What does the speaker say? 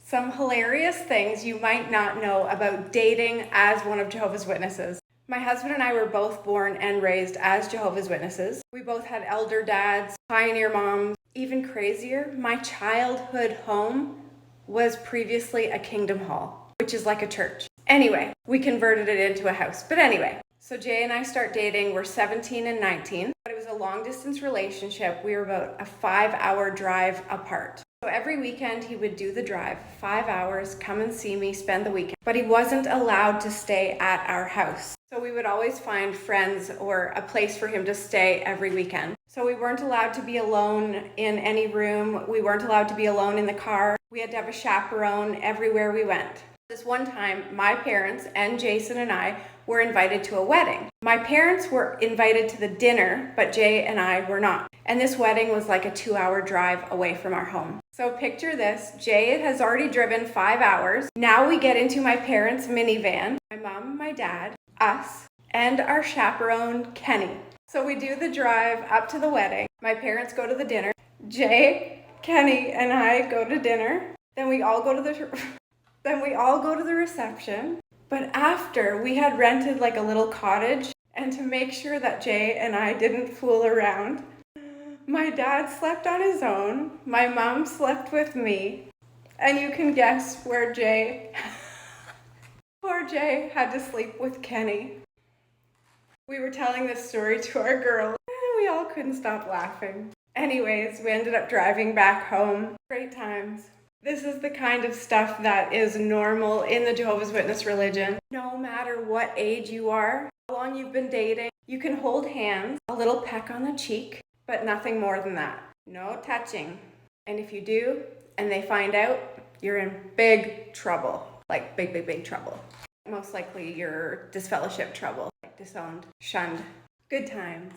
Some hilarious things you might not know about dating as one of Jehovah's Witnesses. My husband and I were both born and raised as Jehovah's Witnesses. We both had elder dads, pioneer moms. Even crazier, my childhood home was previously a kingdom hall, which is like a church. Anyway, we converted it into a house. But anyway, so Jay and I start dating. We're 17 and 19, but it was a long distance relationship. We were about a 5-hour drive apart. So every weekend he would do the drive, 5 hours, come and see me, spend the weekend. But he wasn't allowed to stay at our house. So we would always find friends or a place for him to stay every weekend. So we weren't allowed to be alone in any room. We weren't allowed to be alone in the car. We had to have a chaperone everywhere we went. This one time, my parents and Jason and I were invited to a wedding. My parents were invited to the dinner, but Jay and I were not. And this wedding was like a 2-hour drive away from our home. So picture this, Jay has already driven 5 hours. Now we get into my parents' minivan, my mom, my dad, us, and our chaperone, Kenny. So we do the drive up to the wedding. My parents go to the dinner. Jay, Kenny, and I go to dinner. Then we all go to the reception. But after, we had rented like a little cottage, and to make sure that Jay and I didn't fool around, my dad slept on his own, my mom slept with me, and you can guess where poor Jay had to sleep with Kenny. We were telling this story to our girls, and we all couldn't stop laughing. Anyways, we ended up driving back home. Great times. This is the kind of stuff that is normal in the Jehovah's Witness religion. No matter what age you are, how long you've been dating, you can hold hands, a little peck on the cheek, but nothing more than that. No touching. And if you do, and they find out, you're in big trouble. Like big, big, big trouble. Most likely you're disfellowship trouble, like disowned, shunned. Good times.